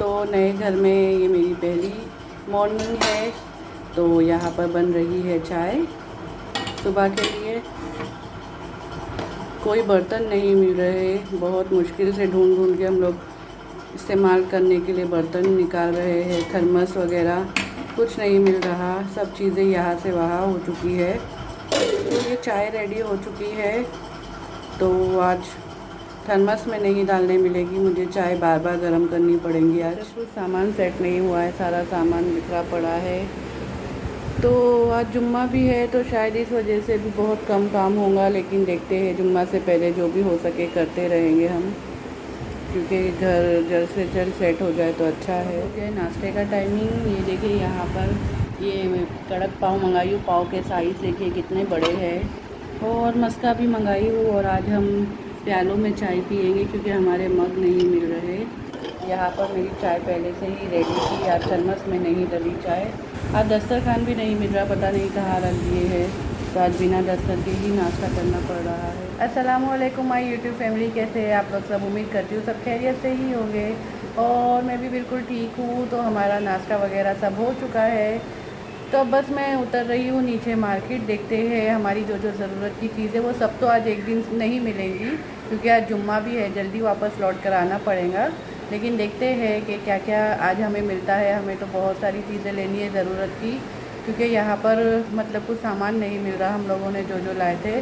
तो नए घर में ये मेरी पहली मॉर्निंग है। तो यहाँ पर बन रही है चाय सुबह के लिए। कोई बर्तन नहीं मिल रहे, बहुत मुश्किल से ढूंढ ढूंढ के हम लोग इस्तेमाल करने के लिए बर्तन निकाल रहे हैं। थर्मस वगैरह कुछ नहीं मिल रहा, सब चीज़ें यहाँ से वहाँ हो चुकी है। तो ये चाय रेडी हो चुकी है। तो आज थर्मस में नहीं डालने मिलेगी, मुझे चाय बार बार गर्म करनी पड़ेगी। आज कुछ सामान सेट नहीं हुआ है, सारा सामान बिखरा पड़ा है। तो आज जुम्मा भी है, तो शायद इस वजह से भी बहुत कम काम होगा, लेकिन देखते हैं जुम्मा से पहले जो भी हो सके करते रहेंगे हम, क्योंकि घर जल्द से जल्द सेट हो जाए तो अच्छा है। ओके, नाश्ते का टाइमिंग ये देखिए, यहाँ पर ये कड़क पाव मंगाई हूँ। पाव के साइज़ देखिए कितने बड़े हैं। और मस्का भी मंगाई हूँ। और आज हम प्यालों में चाय पियेंगे क्योंकि हमारे मग नहीं मिल रहे। यहाँ पर मेरी चाय पहले से ही रेडी थी, आज थर्मस में नहीं डली चाय। आज दस्तरखान भी नहीं मिल रहा, पता नहीं कहाँ रख दिए हैं, तो आज बिना दस्तर के ही नाश्ता करना पड़ रहा है। अस्सलाम वालेकुम माय यूट्यूब फैमिली, कैसे हैं आप लोग सब? उम्मीद करती हूँ सब खैरियत से ही होंगे और मैं भी बिल्कुल ठीक हूँ। तो हमारा नाश्ता वगैरह सब हो चुका है। तो अब बस मैं उतर रही हूँ नीचे मार्केट, देखते हैं हमारी जो जो ज़रूरत की चीज़ें वो सब तो आज एक दिन नहीं मिलेंगी, क्योंकि आज जुम्मा भी है, जल्दी वापस लौट कर आना पड़ेगा। लेकिन देखते हैं कि क्या क्या आज हमें मिलता है। हमें तो बहुत सारी चीज़ें लेनी है ज़रूरत की, क्योंकि यहाँ पर मतलब कुछ सामान नहीं मिल रहा। हम लोगों ने जो जो लाए थे,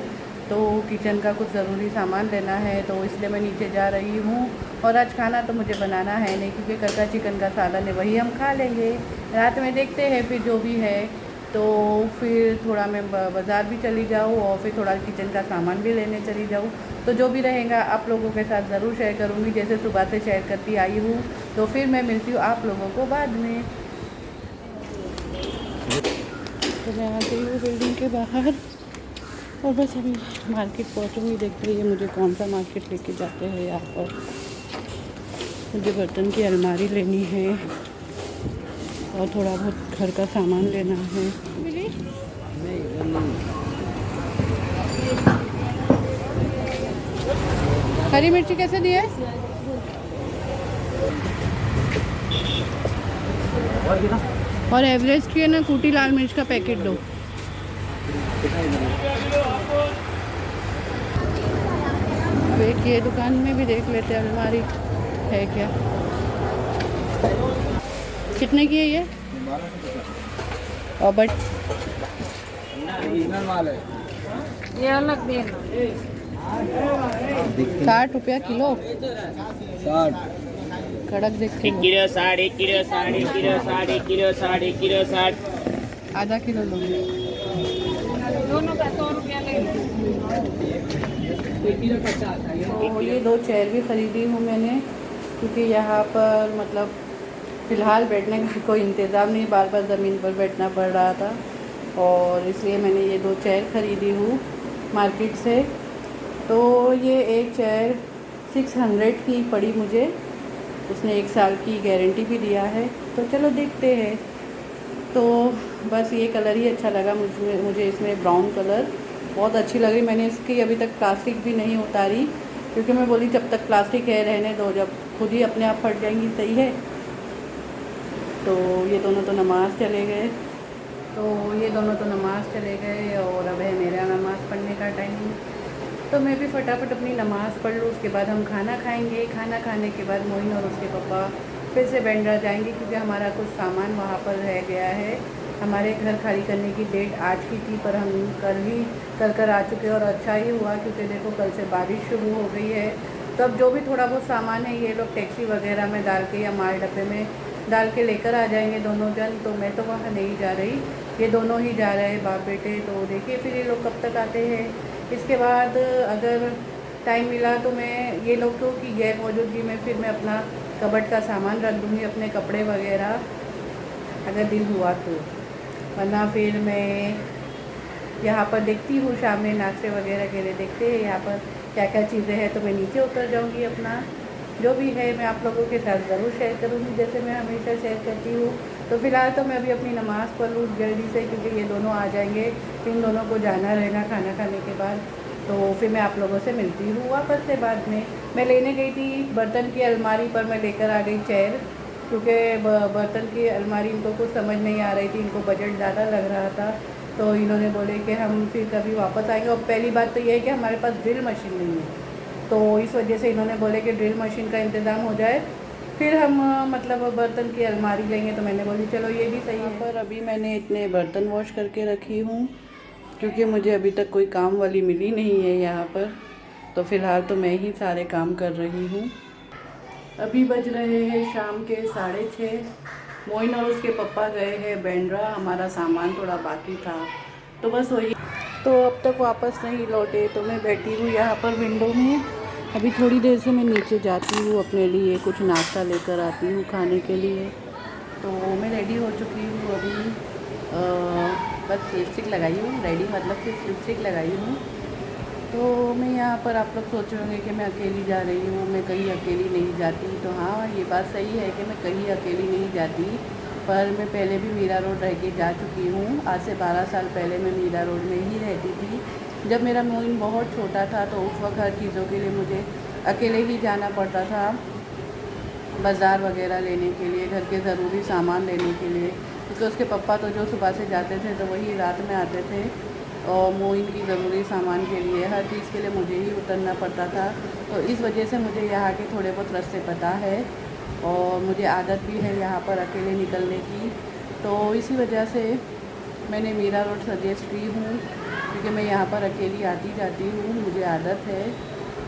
तो किचन का कुछ ज़रूरी सामान लेना है, तो इसलिए मैं नीचे जा रही हूँ। और आज खाना तो मुझे बनाना है नहीं, क्योंकि कल का चिकन का सालन है, वही हम खा लेंगे रात में। देखते हैं फिर जो भी है। तो फिर थोड़ा मैं बाज़ार भी चली जाऊँ और फिर थोड़ा किचन का सामान भी लेने चली जाऊँ। तो जो भी रहेगा आप लोगों के साथ ज़रूर शेयर करूँगी, जैसे सुबह से शेयर करती आई हूँ। तो फिर मैं मिलती हूँ आप लोगों को बाद में। तो मैं आ गई हूँ बिल्डिंग के बाहर और बस अभी मार्केट पहुँचूँगी। देखते हैं मुझे कौन सा मार्केट लेके जाते हैं। यहाँ पर मुझे बर्तन की अलमारी लेनी है और थोड़ा बहुत घर का सामान लेना है। हरी मिर्ची कैसे दी है? और एवरेस्ट की है ना कूटी लाल मिर्च का पैकेट दो। एक ये दुकान में भी देख लेते हैं अलमारी है क्या। कितने की है ये? और बट ये अलग भी 60 रुपया किलो। 60 कड़क देख के kilo 60 kilo 60 kilo 60 kilo 60 kilo 60 आधा किलो लो। दोनों का 100 रुपया लगेगा। तो ये 2 चेयर भी ख़रीदी हूँ मैंने, क्योंकि यहाँ पर मतलब फ़िलहाल बैठने का कोई इंतज़ाम नहीं, बार बार ज़मीन पर बैठना पड़ रहा था, और इसलिए मैंने ये 2 चेयर ख़रीदी हूँ मार्केट से। तो ये एक चेयर 600 की पड़ी मुझे, उसने 1 साल की गारंटी भी दिया है। तो चलो देखते हैं। तो बस ये कलर ही अच्छा लगा मुझे इसमें ब्राउन कलर बहुत अच्छी लग रही। मैंने इसकी अभी तक प्लास्टिक भी नहीं उतारी, क्योंकि मैं बोली जब तक प्लास्टिक है रहने दो, जब खुद ही अपने आप फट जाएंगी सही है। तो ये दोनों तो नमाज़ चले गए और अब है मेरा नमाज़ पढ़ने का टाइम। तो मैं भी फटाफट अपनी नमाज़ पढ़ लूँ, उसके बाद हम खाना खाएंगे। खाना खाने के बाद मोइन और उसके पापा फिर से बैंड्रा जाएंगे, क्योंकि हमारा कुछ सामान वहाँ पर रह गया है। हमारे घर खाली करने की डेट आज की थी, पर हम कल कर आ चुके। और अच्छा ही हुआ, क्योंकि देखो कल से बारिश शुरू हो गई है। तो अब जो भी थोड़ा बहुत सामान है ये लोग टैक्सी वगैरह में डाल के या माल डब्बे में डाल के लेकर आ जाएंगे दोनों जन। तो मैं तो वहाँ नहीं जा रही, ये दोनों ही जा रहे हैं बाप बेटे। तो देखिए फिर ये लोग कब तक आते हैं। इसके बाद अगर टाइम मिला तो मैं ये लोगों की गैर मौजूदगी में फिर मैं अपना कबर्ड का सामान रख दूँगी, अपने कपड़े वगैरह, अगर दिन हुआ तो। वरना फिर मैं यहाँ पर देखती हूँ शाम में नाश्ते वगैरह के लिए, देखते हैं यहाँ पर क्या क्या चीज़ें हैं। तो मैं नीचे उतर जाऊँगी, अपना जो भी है मैं आप लोगों के साथ ज़रूर शेयर करूँगी, जैसे मैं हमेशा शेयर करती हूँ। तो फ़िलहाल तो मैं अभी अपनी नमाज़ पढ़ लूँ जल्दी से, क्योंकि ये दोनों आ जाएंगे, इन दोनों को जाना रहेगा खाना खाने के बाद। तो फिर मैं आप लोगों से मिलती हूँ वापस से बाद में। मैं लेने गई थी बर्तन की अलमारी, पर मैं लेकर आ गई चेयर, क्योंकि बर्तन की अलमारी इनको कुछ समझ नहीं आ रही थी, इनको बजट ज़्यादा लग रहा था। तो इन्होंने बोले कि हम फिर कभी वापस आएंगे। और पहली बात तो ये है कि हमारे पास ड्रिल मशीन नहीं है, तो इस वजह से इन्होंने बोले कि ड्रिल मशीन का इंतज़ाम हो जाए फिर हम मतलब बर्तन की अलमारी लेंगे। तो मैंने बोली चलो ये भी सही है। पर अभी मैंने इतने बर्तन वॉश करके रखी हूँ क्योंकि मुझे अभी तक कोई काम वाली मिली नहीं है यहाँ पर, तो फ़िलहाल तो मैं ही सारे काम कर रही हूँ। अभी बज रहे हैं शाम के 6:30। मोइन और उसके पापा गए हैं बैंड्रा, हमारा सामान थोड़ा बाकी था तो बस वही, तो अब तक वापस नहीं लौटे। तो मैं बैठी हूँ यहाँ पर विंडो में। अभी थोड़ी देर से मैं नीचे जाती हूँ, अपने लिए कुछ नाश्ता लेकर आती हूँ खाने के लिए। तो मैं रेडी हो चुकी हूँ अभी, बस लिपस्टिक लगाई हूँ, रेडी मतलब सिर्फ लिपस्टिक लगाई हूँ। तो मैं यहाँ पर, आप लोग सोच रहे होंगे कि मैं अकेली जा रही हूँ, मैं कहीं अकेली नहीं जाती। तो हाँ, ये बात सही है कि मैं कहीं अकेली नहीं जाती, पर मैं पहले भी मीरा रोड रह के जा चुकी हूँ। आज से 12 साल पहले मैं मीरा रोड में ही रहती थी। जब मेरा मोइन बहुत छोटा था तो उस वक्त हर चीज़ों के लिए मुझे अकेले ही जाना पड़ता था, बाज़ार वगैरह लेने के लिए, घर के ज़रूरी सामान लेने के लिए, क्योंकि उसके पापा तो जो सुबह से जाते थे तो वही रात में आते थे। और मोइन की ज़रूरी सामान के लिए, हर चीज़ के लिए मुझे ही उतरना पड़ता था। तो इस वजह से मुझे यहाँ के थोड़े बहुत रास्ते पता है और मुझे आदत भी है यहाँ पर अकेले निकलने की। तो इसी वजह से मैंने मीरा रोड सजेस्ट की हूँ, क्योंकि मैं यहाँ पर अकेली आती जाती हूँ, मुझे आदत है।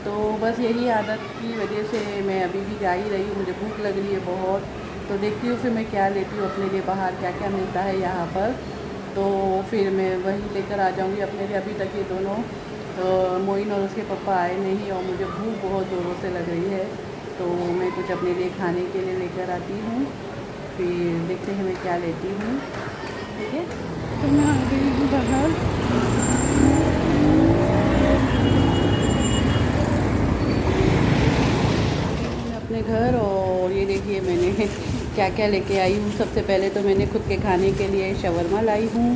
तो बस यही आदत की वजह से मैं अभी भी जा ही रही हूँ। मुझे भूख लग रही है बहुत, तो देखती हूँ फिर मैं क्या लेती हूँ अपने लिए, बाहर क्या क्या मिलता है यहाँ पर, तो फिर मैं वही लेकर आ जाऊँगी अपने लिए। अभी तक ये दोनों मोइन और उसके पापा आए नहीं और मुझे भूख बहुत ज़ोरों से लग रही है, तो मैं कुछ अपने लिए खाने के लिए लेकर आती हूँ, फिर देखते हैं मैं क्या लेती हूँ। ठीक है, तो मैं आ गई हूँ बाहर। अपने घर, और ये देखिए मैंने क्या क्या लेके आई हूँ। सबसे पहले तो मैंने खुद के खाने के लिए शवरमा लाई हूँ,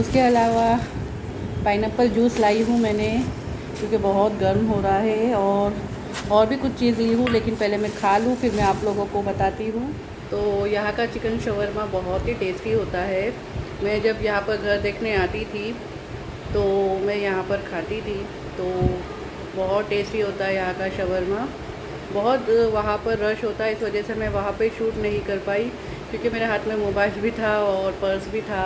उसके अलावा पाइनएप्पल जूस लाई हूँ मैंने, क्योंकि बहुत गर्म हो रहा है। और भी कुछ चीज़ ली हूँ, लेकिन पहले मैं खा लूँ फिर मैं आप लोगों को बताती हूँ। तो यहाँ का चिकन शवरमा बहुत ही टेस्टी होता है। मैं जब यहाँ पर घर देखने आती थी तो मैं यहाँ पर खाती थी, तो बहुत टेस्टी होता है यहाँ का शवरमा। बहुत वहाँ पर रश होता है, इस वजह से मैं वहाँ पे शूट नहीं कर पाई, क्योंकि मेरे हाथ में मोबाइल भी था और पर्स भी था,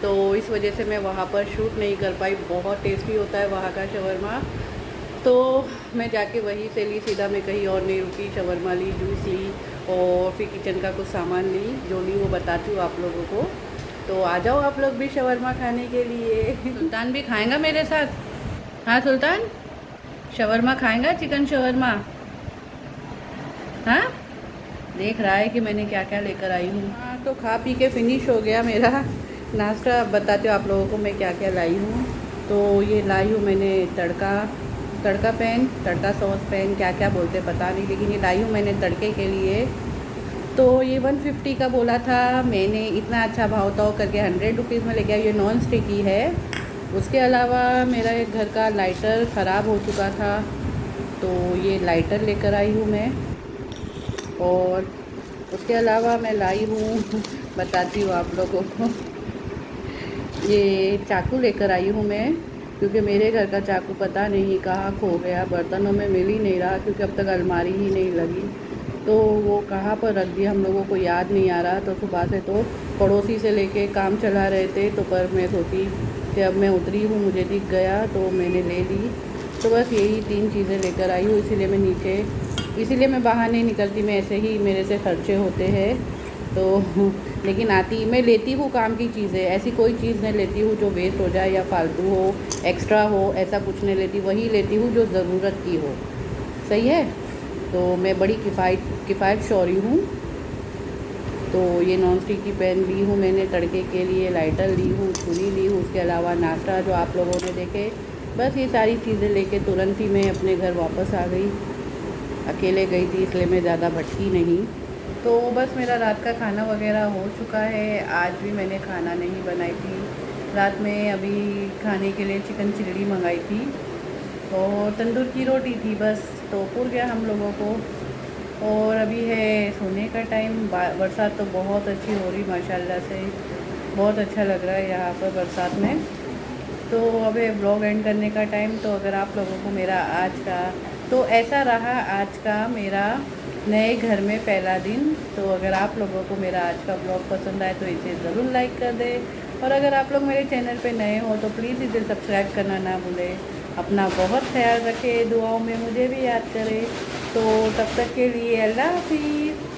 तो इस वजह से मैं वहाँ पर शूट नहीं कर पाई। बहुत टेस्टी होता है वहाँ का शवरमा। तो मैं जाके वहीं से ली, सीधा मैं कहीं और नहीं रुकी, शवरमा ली, जूस ली और फिर किचन का कुछ सामान ली, जो ली वो बताती हूँ आप लोगों को। तो आ जाओ आप लोग भी शवरमा खाने के लिए। सुल्तान भी खाएगा मेरे साथ? हाँ सुल्तान, शवरमा खाएगा, चिकन शवरमा? हाँ, देख रहा है कि मैंने क्या क्या लेकर आई हूँ। हाँ, तो खा पी के फिनिश हो गया मेरा नाश्ता। अब बताती हूँ आप लोगों को मैं क्या क्या लाई हूँ। तो ये लाई हूँ मैंने तड़का पैन, तड़का सॉस पैन, क्या क्या बोलते पता नहीं, लेकिन ये लाई हूँ मैंने तड़के के लिए। तो ये 150 का बोला था मैंने, इतना अच्छा भाव था करके 100 रुपीज़ में लेके आई। ये नॉन स्टिक ही है। उसके अलावा मेरा एक घर का लाइटर ख़राब हो चुका था, तो ये लाइटर लेकर आई हूँ मैं। और उसके अलावा मैं लाई हूँ, बताती हूँ आप लोगों को, ये चाकू लेकर आई हूँ मैं, क्योंकि मेरे घर का चाकू पता नहीं कहाँ खो गया, बर्तनों में मिल ही नहीं रहा, क्योंकि अब तक अलमारी ही नहीं लगी। तो वो कहाँ पर रख दिया हम लोगों को याद नहीं आ रहा। तो सुबह से तो पड़ोसी से लेके काम चला रहे थे, तो पर मैं सोची कि अब मैं उतरी हूँ, मुझे दिख गया तो मैंने ले ली। तो बस यही 3 चीज़ें लेकर आई हूँ, इसीलिए मैं बाहर नहीं निकलती, मैं ऐसे ही मेरे से खर्चे होते हैं। तो लेकिन मैं लेती हूँ काम की चीज़ें, ऐसी कोई चीज़ नहीं लेती हूँ जो वेस्ट हो जाए या फालतू हो, एक्स्ट्रा हो, ऐसा कुछ नहीं लेती। वही लेती हूँ जो ज़रूरत की हो। सही है, तो मैं बड़ी किफ़ायत शौरी हूँ। तो ये नॉन स्टिक की पैन ली हूँ मैंने तड़के के लिए, लाइटर ली हूँ, छुरी ली हूँ, उसके अलावा नाश्ता जो आप लोगों ने देखे। बस ये सारी चीज़ें लेके तुरंत ही मैं अपने घर वापस आ गई। अकेले गई थी इसलिए मैं ज़्यादा भटकी नहीं। तो बस मेरा रात का खाना वगैरह हो चुका है। आज भी मैंने खाना नहीं बनाई थी, रात में अभी खाने के लिए चिकन चिल्ली मंगाई थी और तंदूर की रोटी थी, बस तो पूर गया हम लोगों को। और अभी है सोने का टाइम। बरसात तो बहुत अच्छी हो रही माशाल्लाह से, बहुत अच्छा लग रहा है यहाँ पर बरसात में। तो अब है ब्लॉग एंड करने का टाइम। तो अगर आप लोगों को मेरा आज का, तो ऐसा रहा आज का मेरा नए घर में पहला दिन। तो अगर आप लोगों को मेरा आज का ब्लॉग पसंद आए तो इसे ज़रूर लाइक कर दें, और अगर आप लोग मेरे चैनल पे नए हो तो प्लीज़ इसे सब्सक्राइब करना ना भूलें। अपना बहुत ख्याल रखें, दुआओं में मुझे भी याद करें। तो तब तक के लिए अल्लाह हाफिज़।